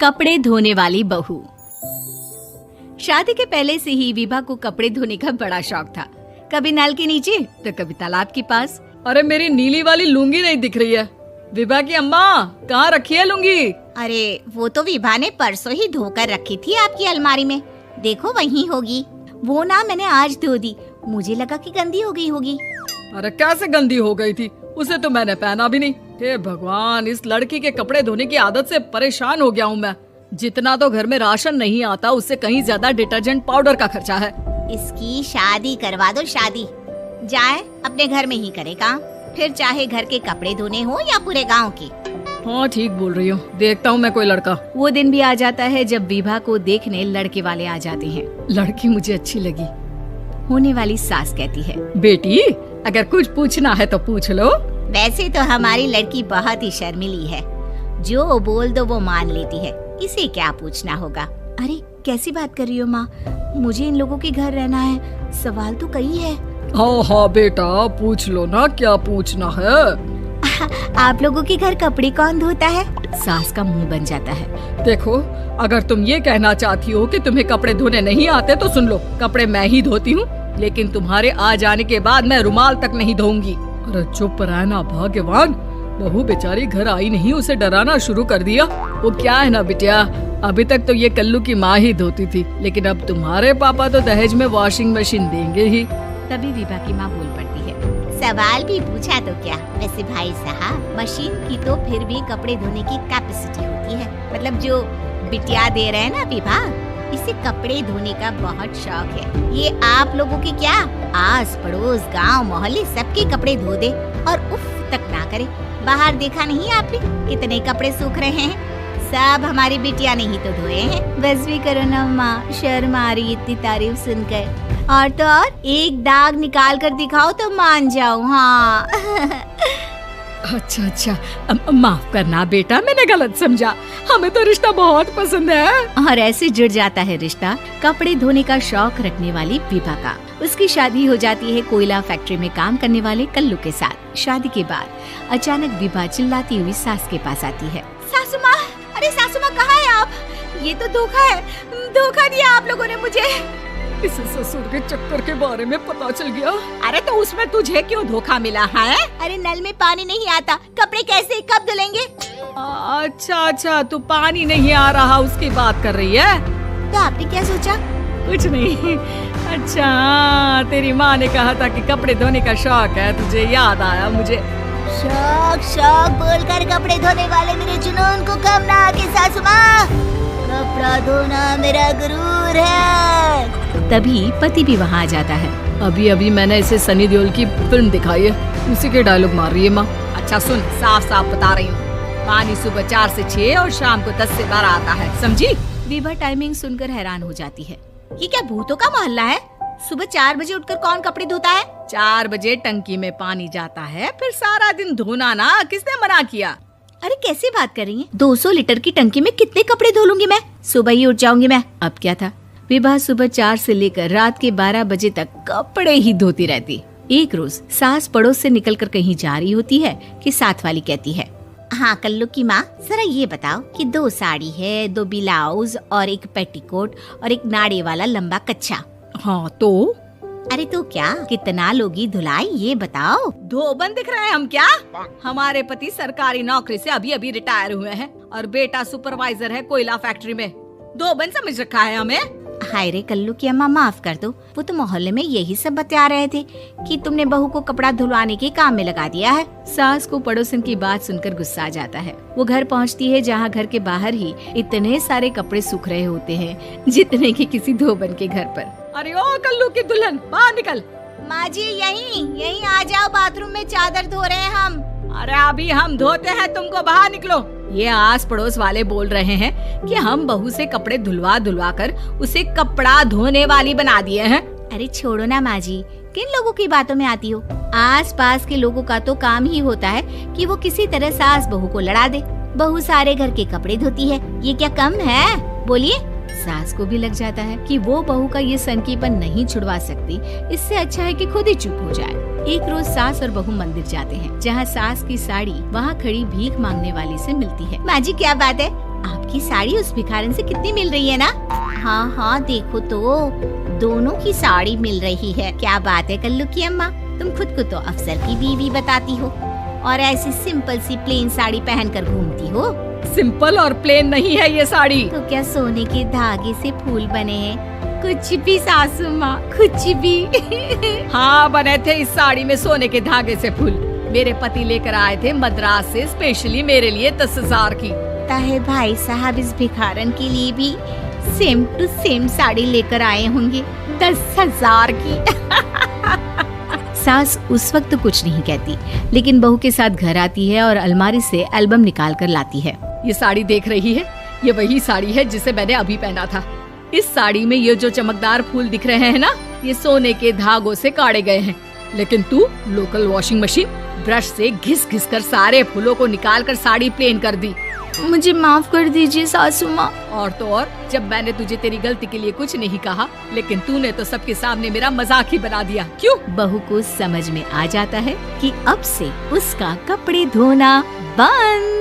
कपड़े धोने वाली बहू। शादी के पहले से ही विभा को कपड़े धोने का बड़ा शौक था। कभी नल के नीचे तो कभी तालाब के पास। अरे मेरी नीली वाली लुंगी नहीं दिख रही है। विभा की अम्मा, कहाँ रखी है लुंगी? अरे वो तो विभा ने परसों ही धोकर रखी थी आपकी अलमारी में, देखो वहीं होगी। वो ना मैंने आज धो दी, मुझे लगा कि गंदी हो गई होगी। अरे कैसे गंदी हो गई थी? उसे तो मैंने पहना भी नहीं। हे भगवान, इस लड़की के कपड़े धोने की आदत से परेशान हो गया हूँ मैं। जितना तो घर में राशन नहीं आता, उससे कहीं ज्यादा डिटर्जेंट पाउडर का खर्चा है। इसकी शादी करवा दो, शादी जाए अपने घर में ही करे काम, फिर चाहे घर के कपड़े धोने हो या पूरे गांव की। हाँ ठीक बोल रही हो, देखता हूँ मैं कोई लड़का। वो दिन भी आ जाता है जब विभा को देखने लड़के वाले आ जाते हैं। लड़की मुझे अच्छी लगी। होने वाली सास कहती है, बेटी अगर कुछ पूछना है तो पूछ लो। वैसे तो हमारी लड़की बहुत ही शर्मीली है, जो बोल दो वो मान लेती है, इसे क्या पूछना होगा। अरे कैसी बात कर रही हो माँ, मुझे इन लोगों के घर रहना है, सवाल तो कई है। हाँ हाँ बेटा, पूछ लो ना, क्या पूछना है। आप लोगों के घर कपड़े कौन धोता है? सास का मुंह बन जाता है। देखो, अगर तुम ये कहना चाहती हो कि तुम्हें कपड़े धोने नहीं आते तो सुन लो, कपड़े मैं ही धोती हूँ, लेकिन तुम्हारे आ जाने के बाद मैं रुमाल तक नहीं धोऊंगी। अरे चुप रहना भाग्यवान, बहू बेचारी घर आई नहीं, उसे डराना शुरू कर दिया। वो क्या है ना बिटिया, अभी तक तो ये कल्लू की माँ ही धोती थी, लेकिन अब तुम्हारे पापा तो दहेज में वॉशिंग मशीन देंगे ही। तभी विभा की माँ बोल पड़ती है, सवाल भी पूछा तो क्या। वैसे भाई साहब, मशीन की तो फिर भी कपड़े धोने की कैपेसिटी होती है, मतलब जो बिटिया दे रहे हैं ना विभा, इसे कपड़े धोने का बहुत शौक है। ये आप लोगों की क्या, आस पड़ोस गांव मोहल्ले सबके कपड़े धो दे और उफ तक ना करे। बाहर देखा नहीं आपने कितने कपड़े सूख रहे हैं, सब हमारी बिटिया ने ही तो धोए हैं। बस भी करो ना माँ, शर्म आ रही इतनी तारीफ सुनकर। और तो और एक दाग निकाल कर दिखाओ तो मान जाओ। हाँ अच्छा, माफ करना बेटा, मैंने गलत समझा। हमें तो रिश्ता बहुत पसंद है। और ऐसे जुड़ जाता है रिश्ता कपड़े धोने का शौक रखने वाली विभा का। उसकी शादी हो जाती है कोयला फैक्ट्री में काम करने वाले कल्लू के साथ। शादी के बाद अचानक विभा चिल्लाती हुई सास के पास आती है। सासू माँ, अरे सासू माँ कहाँ है आप? ये तो धोखा है, धोखा दिया आप लोगों ने मुझे। इसे ससुर के चक्कर के बारे में पता चल गया। अरे तो उसमें तुझे क्यों धोखा मिला है? अरे नल में पानी नहीं आता, कपड़े कैसे कब धुलेंगे? अच्छा, तू पानी नहीं आ रहा उसकी बात कर रही है। तो आपने क्या सोचा? कुछ नहीं। अच्छा, तेरी माँ ने कहा था कि कपड़े धोने का शौक है, तुझे याद आया मुझे। शौक बोलकर कपड़े धोने वाले मेरे जुनून को कम ना आके सासू माँ, कपड़ा धोना मेरा गुरूर है। तभी पति भी वहाँ आ जाता है। अभी मैंने इसे सनी देओल की फिल्म दिखाई है, उसी के डायलॉग मार रही है माँ। अच्छा सुन, साफ बता रही हूँ, पानी सुबह 4 से 6 और शाम को 10 से 12 आता है, समझी? विभा टाइमिंग सुनकर हैरान हो जाती है। ये क्या भूतों का मोहल्ला है? सुबह 4 बजे उठकर कौन कपड़े धोता है? 4 बजे टंकी में पानी जाता है, फिर सारा दिन धोना ना, किसने मना किया? अरे कैसी बात कर रही हैं? 200 लीटर की टंकी में कितने कपड़े धो लूंगी मैं, सुबह ही उठ जाऊंगी मैं। अब क्या था, विभा सुबह 4 से लेकर रात के 12 बजे तक कपड़े ही धोती रहती। एक रोज सास पड़ोस से निकलकर कहीं जा रही होती है कि साथ वाली कहती है, हाँ कल्लू की माँ, जरा ये बताओ कि 2 साड़ी है, 2 ब्लाउज और एक पेटीकोट और एक नाड़े वाला लंबा कच्छा। हाँ तो? अरे तो क्या, कितना लोगी धुलाई ये बताओ। धोबन दिख रहे हैं हम क्या? हमारे पति सरकारी नौकरी से अभी रिटायर हुए हैं और बेटा सुपरवाइजर है कोयला फैक्ट्री में। धोबन समझ रखा है हमें। हाय रे कल्लू की अम्मा, माफ कर दो, वो तो मोहल्ले में यही सब बता रहे थे कि तुमने बहू को कपड़ा धुलवाने के काम में लगा दिया है। सास को पड़ोसन की बात सुनकर गुस्सा आ जाता है। वो घर पहुंचती है जहां घर के बाहर ही इतने सारे कपड़े सूख रहे होते हैं जितने कि किसी धोबन के घर पर। अरे ओ कल्लू की दुल्हन, बाहर निकल। माँ जी यहीं आ जाओ, बाथरूम में चादर धो रहे हैं हम। अरे अभी हम धोते हैं, तुमको बाहर निकलो। ये आस पड़ोस वाले बोल रहे हैं कि हम बहू से कपड़े धुलवा कर उसे कपड़ा धोने वाली बना दिए हैं। अरे छोड़ो ना माँ जी, किन लोगों की बातों में आती हो? आस पास के लोगों का तो काम ही होता है कि वो किसी तरह सास बहू को लड़ा दे। बहू सारे घर के कपड़े धोती है, ये क्या कम है? बोलिए। सास को भी लग जाता है कि वो बहू का ये सनकीपन नहीं छुड़वा सकती, इससे अच्छा है कि खुद ही चुप हो जाए। एक रोज सास और बहू मंदिर जाते हैं, जहाँ सास की साड़ी वहाँ खड़ी भीख मांगने वाली से मिलती है। माँ जी क्या बात है? आप आपकी साड़ी उस भिखारन से कितनी मिल रही है ना? हाँ हाँ देखो तो दोनों की साड़ी मिल रही है। क्या बात है कल्लू की अम्मा, तुम खुद को तो अफसर की बीवी बताती हो और ऐसी सिंपल सी प्लेन साड़ी पहनकर घूमती हो। सिंपल और प्लेन नहीं है ये साड़ी। तो क्या सोने के धागे से फूल बने हैं? कुछ भी सासू माँ, कुछ भी। हाँ बने थे इस साड़ी में सोने के धागे से फूल। मेरे पति लेकर आए थे मद्रास से स्पेशली मेरे लिए 10,000 की। ताहे भाई साहब इस भिखारन के लिए भी सेम टू सेम साड़ी लेकर आए होंगे 10,000 की। सास उस वक्त तो कुछ नहीं कहती, लेकिन बहू के साथ घर आती है और अलमारी से एल्बम निकाल कर लाती है। ये साड़ी देख रही है, ये वही साड़ी है जिसे मैंने अभी पहना था। इस साड़ी में ये जो चमकदार फूल दिख रहे हैं ना, ये सोने के धागों से काढ़े गए हैं। लेकिन तू लोकल वॉशिंग मशीन ब्रश से घिस घिस कर सारे फूलों को निकाल कर साड़ी प्लेन कर दी। मुझे माफ कर दीजिए सासू माँ। और तो और, जब मैंने तुझे तेरी गलती के लिए कुछ नहीं कहा, लेकिन तूने तो सबके सामने मेरा मजाक ही बना दिया। क्यों? बहू को समझ में आ जाता है कि अब से उसका कपड़े धोना बंद।